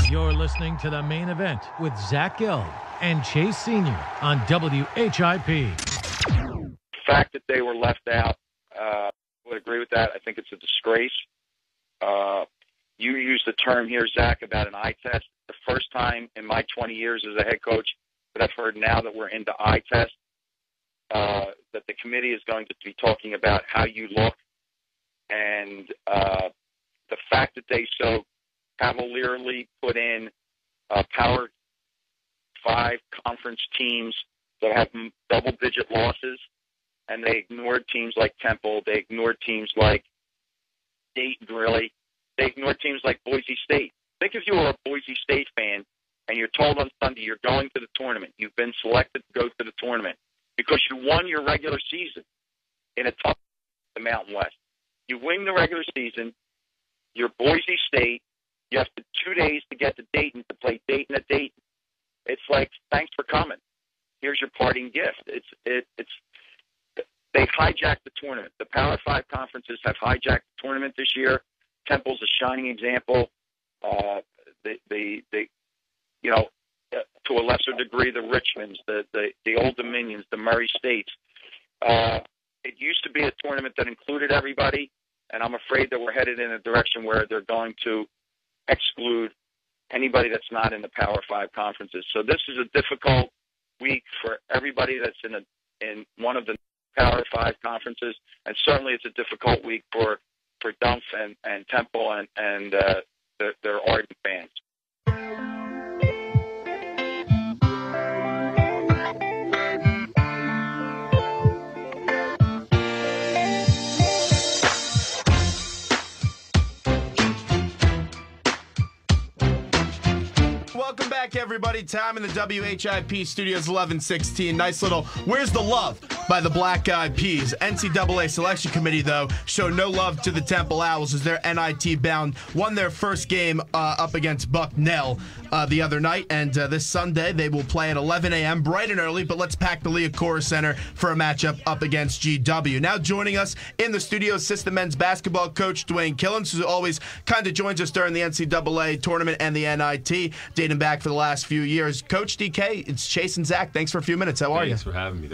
You're listening to the main event with Zach Gelb and Chase Sr. on WHIP. The fact that they were left out, I would agree with that. I think it's a disgrace. You used the term here, Zach, about an eye test. The first time in my 20 years as a head coach that I've heard now that we're into eye test, that the committee is going to be talking about how you look. And the fact that they so cavalierly put in Power 5 conference teams that have double-digit losses, and they ignored teams like Temple. They ignored teams like Dayton, really. They ignored teams like Boise State. Think if you were a Boise State fan and you're told on Sunday you're going to the tournament, you've been selected to go to the tournament because you won your regular season in a tough the Mountain West. You win the regular season, you're Boise State, you have 2 days to get to Dayton to play Dayton at Dayton. It's like, thanks for coming. Here's your parting gift. They hijacked the tournament. The Power 5 conferences have hijacked the tournament this year. Temple's a shining example. To a lesser degree, the Richmonds, the Old Dominions, the Murray States. It used to be a tournament that included everybody, and I'm afraid that we're headed in a direction where they're going to exclude anybody that's not in the Power 5 conferences. So this is a difficult week for everybody that's in one of the Power 5 conferences, and certainly it's a difficult week for Dumpf and Temple and their ardent fans. Welcome back, everybody. Time in the WHIP Studios, 11:16. Nice little Where's the Love by the Black Eyed Peas. NCAA Selection Committee, though, showed no love to the Temple Owls as their NIT bound won their first game up against Bucknell the other night. And this Sunday, they will play at 11 a.m., bright and early, but let's pack the Liacouras Center for a matchup up against GW. Now joining us in the studio, assistant men's basketball coach Dwayne Killings, who always kind of joins us during the NCAA tournament and the NIT, dating back for the last few years. Coach DK, it's Chase and Zach. Thanks for a few minutes. How are you? Thanks for having me.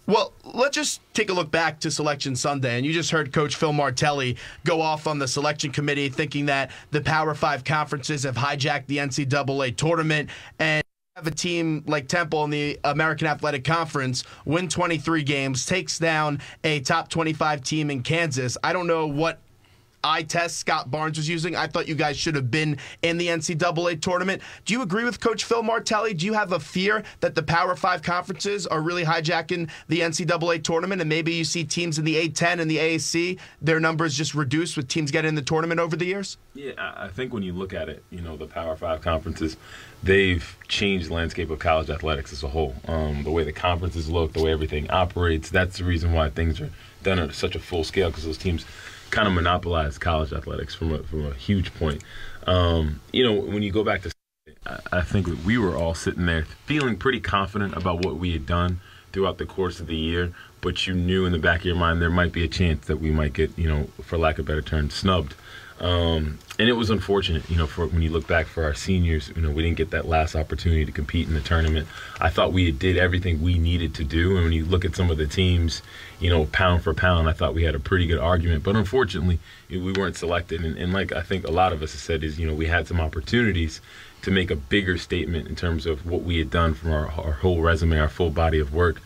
Well, let's just take a look back to Selection Sunday, and you just heard Coach Phil Martelli go off on the selection committee thinking that the Power 5 conferences have hijacked the NCAA tournament, and have a team like Temple in the American Athletic Conference win 23 games, takes down a top 25 team in Kansas. I don't know what eye test Scott Barnes was using. I thought you guys should have been in the NCAA tournament. Do you agree with Coach Phil Martelli? Do you have a fear that the Power 5 conferences are really hijacking the NCAA tournament, and maybe you see teams in the A10 and the AAC, their numbers just reduced with teams getting in the tournament over the years? Yeah, I think when you look at it, the Power 5 conferences, they've changed the landscape of college athletics as a whole. The way the conferences look, the way everything operates, that's the reason why things are done at such a full scale, because those teams kind of monopolize college athletics from a huge point. When you go back to, I think we were all sitting there feeling pretty confident about what we had done throughout the course of the year, but you knew in the back of your mind there might be a chance that we might get, for lack of a better term, snubbed. And it was unfortunate, for when you look back for our seniors, we didn't get that last opportunity to compete in the tournament. I thought we did everything we needed to do. And when you look at some of the teams, pound for pound, I thought we had a pretty good argument. But unfortunately, we weren't selected. And like I think a lot of us have said is, we had some opportunities to make a bigger statement in terms of what we had done from our whole resume, our full body of work.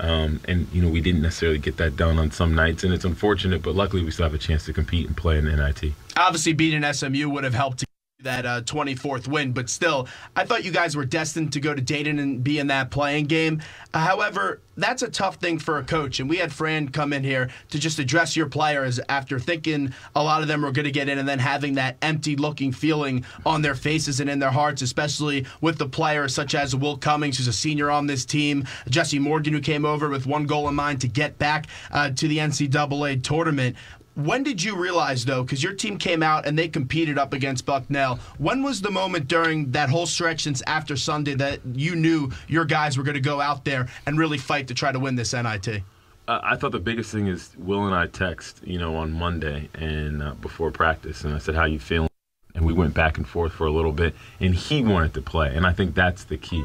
We didn't necessarily get that done on some nights, and it's unfortunate, but luckily we still have a chance to compete and play in the NIT. Obviously, beating SMU would have helped to get that 24th win, but still, I thought you guys were destined to go to Dayton and be in that playing game. However, that's a tough thing for a coach, and we had Fran come in here to just address your players after thinking a lot of them were going to get in and then having that empty-looking feeling on their faces and in their hearts, especially with the players such as Will Cummings, who's a senior on this team, Jesse Morgan, who came over with one goal in mind to get back to the NCAA tournament. When did you realize, though, because your team came out and they competed up against Bucknell, when was the moment during that whole stretch since after Sunday that you knew your guys were going to go out there and really fight to try to win this NIT? I thought the biggest thing is Will and I text, on Monday and before practice, and I said, "How you feeling?" and we went back and forth for a little bit, and he wanted to play, and I think that's the key.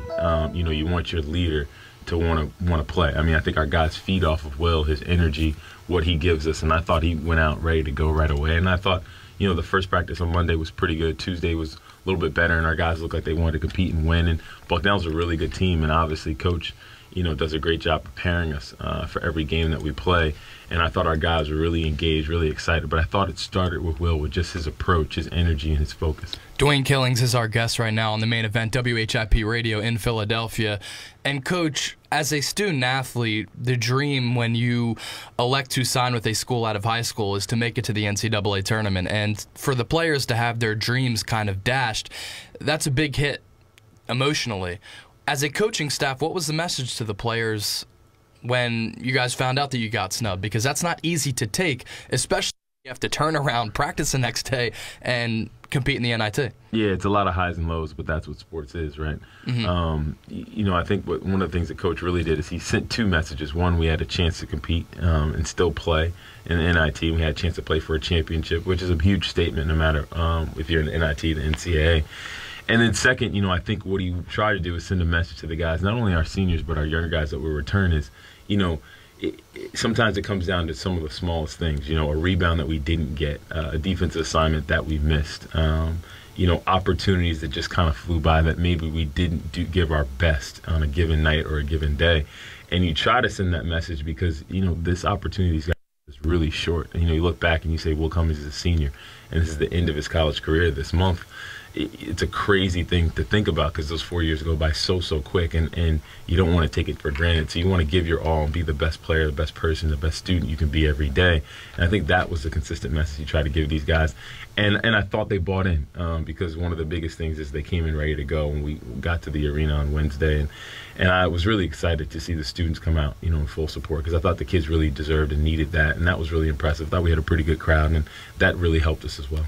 You want your leader to want to play. I mean, I think our guys feed off of Will, his energy, what he gives us, and I thought he went out ready to go right away. And I thought, the first practice on Monday was pretty good. Tuesday was a little bit better, and our guys looked like they wanted to compete and win. And Bucknell's a really good team, and obviously Coach, does a great job preparing us for every game that we play. And I thought our guys were really engaged, really excited. But I thought it started with Will, with just his approach, his energy, and his focus. Dwayne Killings is our guest right now on the Main Event, WHIP Radio in Philadelphia. And Coach, as a student athlete, the dream when you elect to sign with a school out of high school is to make it to the NCAA tournament. And for the players to have their dreams kind of dashed, that's a big hit emotionally. As a coaching staff, what was the message to the players when you guys found out that you got snubbed? Because that's not easy to take, especially when you have to turn around, practice the next day, and compete in the NIT. Yeah, it's a lot of highs and lows, but that's what sports is, right? Mm-hmm. I think one of the things that Coach really did is he sent two messages. One, we had a chance to compete and still play in the NIT. We had a chance to play for a championship, which is a huge statement no matter if you're in the NIT, the NCAA. And then second, I think what he tried to do is send a message to the guys, not only our seniors, but our younger guys that will return is, sometimes it comes down to some of the smallest things, a rebound that we didn't get, a defensive assignment that we missed, opportunities that just kind of flew by that maybe we didn't give our best on a given night or a given day. And you try to send that message because, this opportunity is really short. And, you look back and you say, Will Cummings is a senior, and this is the end of his college career this month. It's a crazy thing to think about because those 4 years go by so quick, and you don't want to take it for granted. So you want to give your all and be the best player, the best person, the best student you can be every day. And I think that was the consistent message you try to give these guys. And I thought they bought in because one of the biggest things is they came in ready to go when we got to the arena on Wednesday. And I was really excited to see the students come out, in full support because I thought the kids really deserved and needed that. And that was really impressive. I thought we had a pretty good crowd, and that really helped us as well.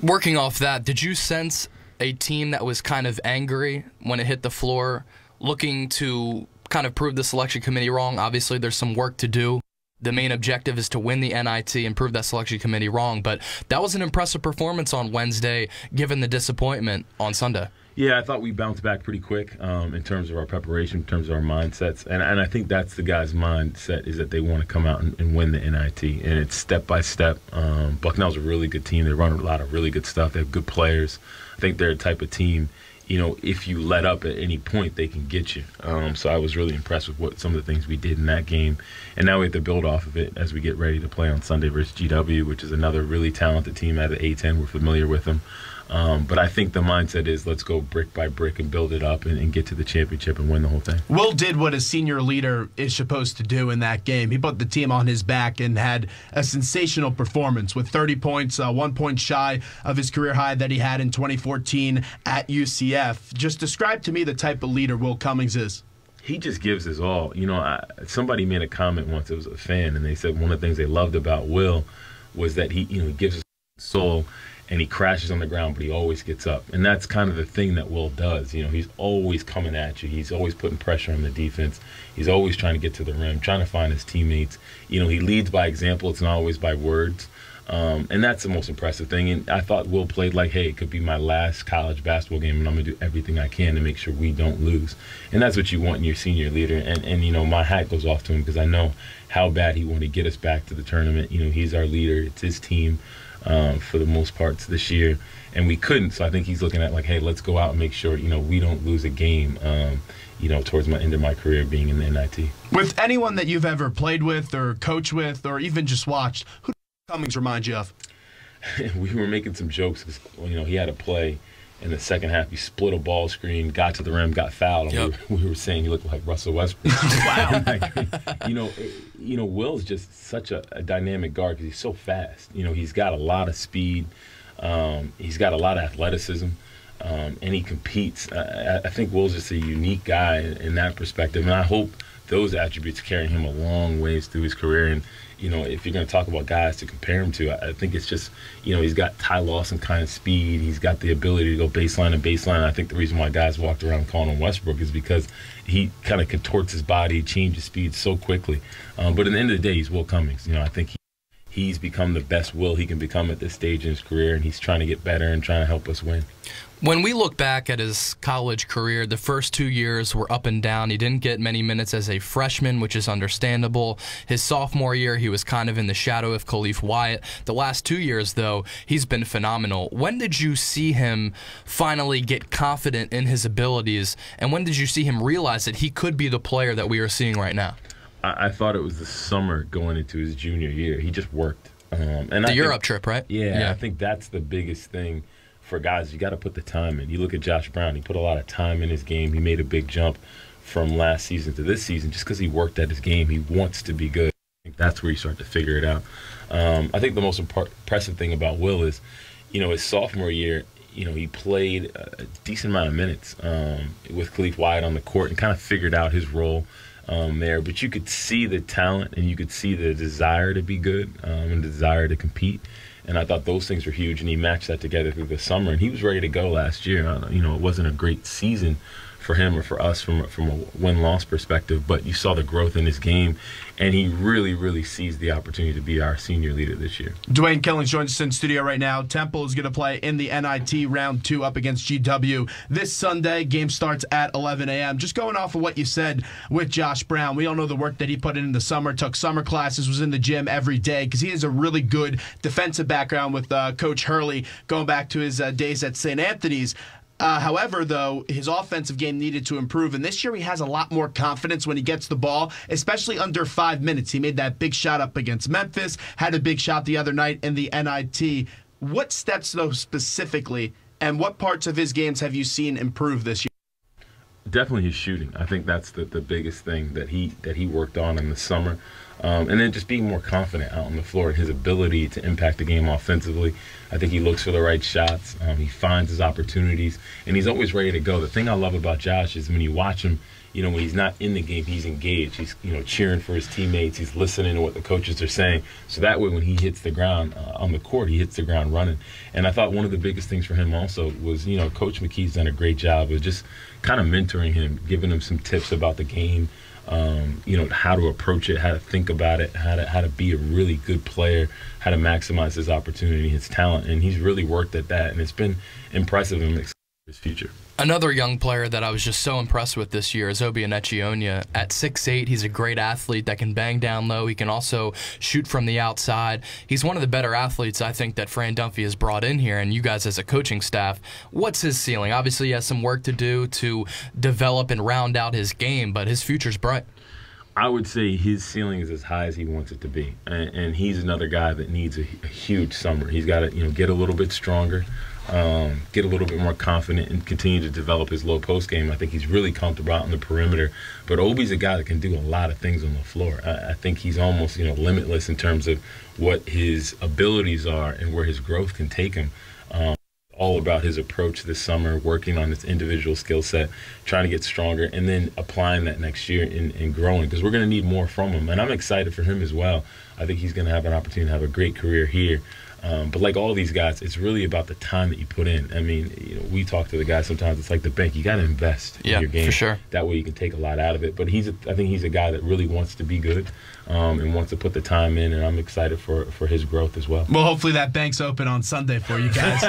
Working off that, did you sense a team that was kind of angry when it hit the floor, looking to kind of prove the selection committee wrong? Obviously, there's some work to do. The main objective is to win the NIT and prove that selection committee wrong, but that was an impressive performance on Wednesday, given the disappointment on Sunday. Yeah, I thought we bounced back pretty quick in terms of our preparation, in terms of our mindsets. And I think that's the guys' mindset is that they want to come out and win the NIT. And it's step by step. Bucknell's a really good team. They run a lot of really good stuff. They have good players. I think they're a type of team, if you let up at any point, they can get you. So I was really impressed with what some of the things we did in that game. And now we have to build off of it as we get ready to play on Sunday versus GW, which is another really talented team out of the A-10. We're familiar with them. But I think the mindset is let's go brick by brick and build it up and get to the championship and win the whole thing. Will did what a senior leader is supposed to do in that game. He put the team on his back and had a sensational performance with 30 points, 1 point shy of his career high that he had in 2014 at UCF. Just describe to me the type of leader Will Cummings is. He just gives his all. Somebody made a comment once, it was a fan, and they said one of the things they loved about Will was that he gives his soul. And he crashes on the ground, but he always gets up. And that's kind of the thing that Will does. He's always coming at you. He's always putting pressure on the defense. He's always trying to get to the rim, trying to find his teammates. He leads by example. It's not always by words. And that's the most impressive thing. And I thought Will played like, hey, it could be my last college basketball game, and I'm going to do everything I can to make sure we don't lose. And that's what you want in your senior leader. And my hat goes off to him because I know how bad he wanted to get us back to the tournament. He's our leader. It's his team. For the most parts this year, and we couldn't. So I think he's looking at like, hey, let's go out and make sure we don't lose a game. Towards my end of my career being in the NIT. With anyone that you've ever played with, or coached with, or even just watched, who does Cummings remind you of? We were making some jokes because he had a play in the second half. He split a ball screen, got to the rim, got fouled. And we were saying he looked like Russell Westbrook. Wow. Will's just such a dynamic guard because he's so fast. He's got a lot of speed. He's got a lot of athleticism, and he competes. I think Will's just a unique guy in that perspective, and I hope those attributes carry him a long ways through his career. And if you're going to talk about guys to compare him to, I think it's just, he's got Ty Lawson kind of speed. He's got the ability to go baseline to baseline. I think the reason why guys walked around calling him Westbrook is because he kind of contorts his body, changes speed so quickly. But at the end of the day, he's Will Cummings. I think he he's become the best Will he can become at this stage in his career, and he's trying to get better and trying to help us win. When we look back at his college career, the first 2 years were up and down. He didn't get many minutes as a freshman, which is understandable. His sophomore year, he was kind of in the shadow of Khalif Wyatt. The last 2 years, though, he's been phenomenal. When did you see him finally get confident in his abilities, and when did you see him realize that he could be the player that we are seeing right now? I thought it was the summer going into his junior year. He just worked. And the Europe trip, right? Yeah, I think that's the biggest thing for guys. You got to put the time in. You look at Josh Brown. He put a lot of time in his game. He made a big jump from last season to this season just because he worked at his game. He wants to be good. I think that's where you start to figure it out. I think the most impressive thing about Will is, his sophomore year, he played a decent amount of minutes with Khalif Wyatt on the court and kind of figured out his role there. But you could see the talent and you could see the desire to be good and the desire to compete. And I thought those things were huge, and he matched that together through the summer. And he was ready to go last year. It wasn't a great season for him or for us from a win-loss perspective, but you saw the growth in his game, and he really, really seized the opportunity to be our senior leader this year. Dwayne Killings joins us in studio right now. Temple is going to play in the NIT Round 2 up against GW this Sunday. Game starts at 11 a.m. Just going off of what you said with Josh Brown, we all know the work that he put in the summer, took summer classes, was in the gym every day because he has a really good defensive background with Coach Hurley going back to his days at St. Anthony's. However, though, his offensive game needed to improve, and this year he has a lot more confidence when he gets the ball, especially under 5 minutes. He made that big shot up against Memphis, had a big shot the other night in the NIT. What steps, though, specifically, and what parts of his games have you seen improve this year? Definitely his shooting. I think that's the biggest thing that he worked on in the summer. And then just being more confident out on the floor, his ability to impact the game offensively. I think he looks for the right shots. He finds his opportunities, and he's always ready to go. The thing I love about Josh is when you watch him, when he's not in the game, he's engaged. He's cheering for his teammates. He's listening to what the coaches are saying. So that way when he hits the ground on the court, he hits the ground running. And I thought one of the biggest things for him also was, Coach McKee's done a great job of just kind of mentoring him, giving him some tips about the game, how to approach it, how to think about it, how to be a really good player, how to maximize his opportunity, his talent. And he's really worked at that, and it's been impressive and exciting for his future. Another young player that I was just so impressed with this year is Obi Anechionia. At 6'8", he's a great athlete that can bang down low. He can also shoot from the outside. He's one of the better athletes, I think, that Fran Dunphy has brought in here, and you guys as a coaching staff. What's his ceiling? Obviously, he has some work to do to develop and round out his game, but his future's bright. I would say his ceiling is as high as he wants it to be, and he's another guy that needs a huge summer. He's got to get a little bit stronger, get a little bit more confident, and continue to develop his low post game. I think he's really comfortable out on the perimeter, but Obi's a guy that can do a lot of things on the floor. I think he's almost limitless in terms of what his abilities are and where his growth can take him. All about his approach this summer, working on his individual skill set, trying to get stronger, and then applying that next year and growing, because we're going to need more from him. And I'm excited for him as well. I think he's going to have an opportunity to have a great career here. But like all these guys, it's really about the time that you put in. I mean, we talk to the guys sometimes. It's like the bank. You got to invest in your game. For sure. That way you can take a lot out of it. But I think he's a guy that really wants to be good and wants to put the time in, and I'm excited for his growth as well. Well, hopefully that bank's open on Sunday for you guys.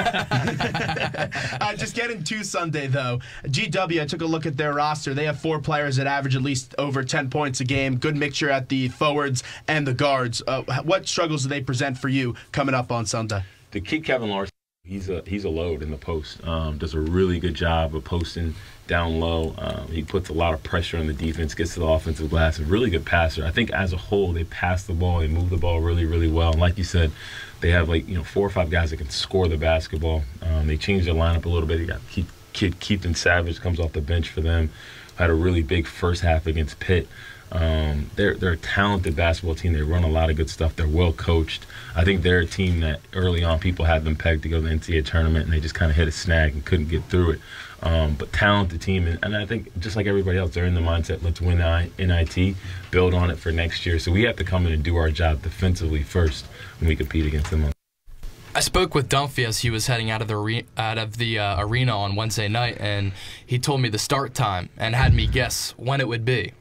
Just getting to Sunday, though. GW, I took a look at their roster. They have 4 players that average at least over 10 points a game. Good mixture at the forwards and the guards. What struggles do they present for you coming up on Sunday? The kid Kevin Larson, he's a load in the post. Does a really good job of posting down low. He puts a lot of pressure on the defense, gets to the offensive glass. A really good passer. I think as a whole, they pass the ball, they move the ball really, really well. And like you said, they have 4 or 5 guys that can score the basketball. They changed their lineup a little bit. You got Keaton Savage comes off the bench for them. Had a really big first half against Pitt. They're a talented basketball team. They run a lot of good stuff. They're well coached. I think they're a team that early on people had them pegged to go to the NCAA tournament, and they just kind of hit a snag and couldn't get through it. But talented team, and I think just like everybody else, they're in the mindset, let's win NIT, build on it for next year. So we have to come in and do our job defensively first when we compete against them. I spoke with Dunphy as he was heading out of the arena on Wednesday night, and he told me the start time and had me guess when it would be.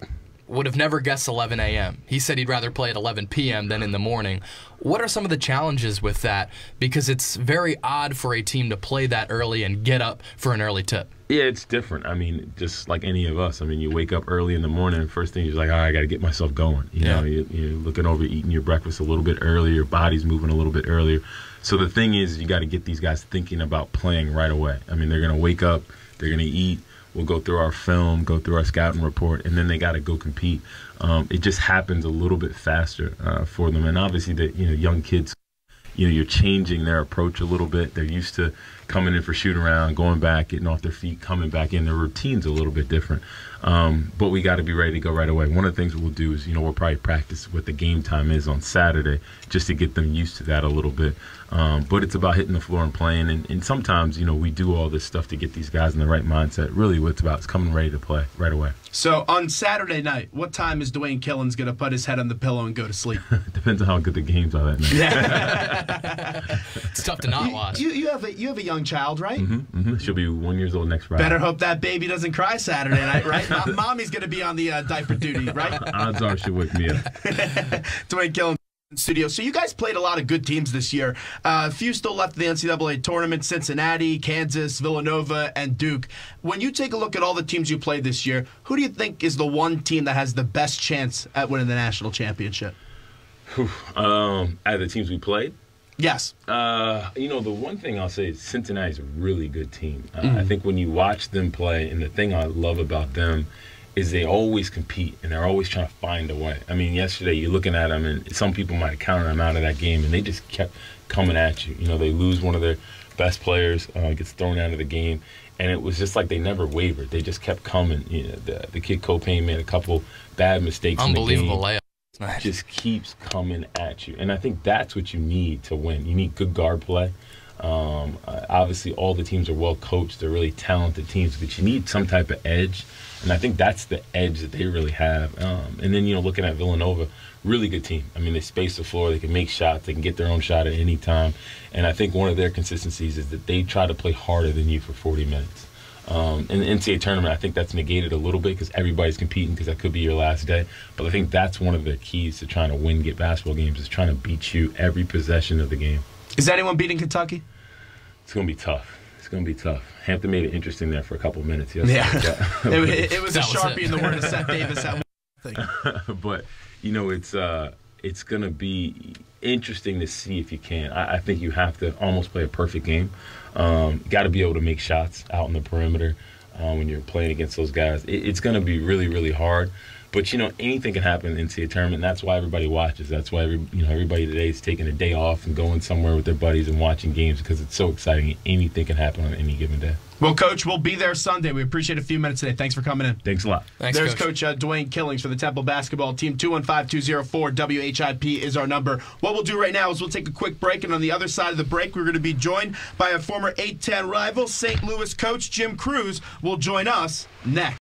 would have never guessed 11 a.m. He said he'd rather play at 11 p.m. than in the morning. What are some of the challenges with that? Because it's very odd for a team to play that early and get up for an early tip. Yeah, it's different. I mean, just like any of us. I mean, you wake up early in the morning, and first thing you're like, all right, I got to get myself going. You know, you're looking over, eating your breakfast a little bit earlier, your body's moving a little bit earlier. So the thing is, you got to get these guys thinking about playing right away. I mean, they're going to wake up, they're going to eat, we'll go through our film, go through our scouting report, and then they got to go compete. It just happens a little bit faster for them. And obviously, the young kids, you're changing their approach a little bit. They're used to coming in for shoot around, going back, getting off their feet, coming back in. Their routine's a little bit different. But we got to be ready to go right away. One of the things we'll do is, we'll probably practice what the game time is on Saturday just to get them used to that a little bit. But it's about hitting the floor and playing. And sometimes, we do all this stuff to get these guys in the right mindset. Really what it's about is coming ready to play right away. So on Saturday night, what time is Dwayne Killings going to put his head on the pillow and go to sleep? Depends on how good the games are that night. It's tough to not watch. You have a young child, right? Mm-hmm. She'll be 1 year old next Friday. Better hope that baby doesn't cry Saturday night, right? Mommy's going to be on the diaper duty, right? Odds are she'll wake me up. Dwayne Killings in studio. So you guys played a lot of good teams this year. A few still left in the NCAA tournament: Cincinnati, Kansas, Villanova, and Duke. When you take a look at all the teams you played this year, who do you think is the one team that has the best chance at winning the national championship? Out of the teams we played? Yes. The one thing I'll say is Cincinnati's a really good team. I think when you watch them play, and the thing I love about them is they always compete, and they're always trying to find a way. I mean, yesterday you're looking at them, and some people might have counted them out of that game, and they just kept coming at you. They lose one of their best players, gets thrown out of the game, and it was just like they never wavered. They just kept coming. The kid Copain made a couple bad mistakes in the game. Unbelievable layup. Just keeps coming at you. And I think that's what you need to win. You need good guard play. Obviously, all the teams are well coached. They're really talented teams, but you need some type of edge. And I think that's the edge that they really have. And then, looking at Villanova, really good team. I mean, they space the floor. They can make shots. They can get their own shot at any time. And I think one of their consistencies is that they try to play harder than you for 40 minutes. In the NCAA tournament, I think that's negated a little bit because everybody's competing because that could be your last day. But I think that's one of the keys to trying to get basketball games is trying to beat you every possession of the game. Is anyone beating Kentucky? It's going to be tough. It's going to be tough. Hampton made it interesting there for a couple minutes. Yeah. It was a Sharpie in the word of Seth Davis. But, it's going to be interesting to see if you can. I think you have to almost play a perfect game. Got to be able to make shots out in the perimeter when you're playing against those guys. It's going to be really, really hard. But, anything can happen in the tournament, and that's why everybody watches. That's why everybody today is taking a day off and going somewhere with their buddies and watching games because it's so exciting. Anything can happen on any given day. Well, Coach, we'll be there Sunday. We appreciate a few minutes today. Thanks for coming in. Thanks a lot. Thanks, There's Coach Dwayne Killings for the Temple basketball team. 215-204-WHIP is our number. What we'll do right now is we'll take a quick break, and on the other side of the break, we're going to be joined by a former 8-10 rival, St. Louis coach Jim Cruz will join us next.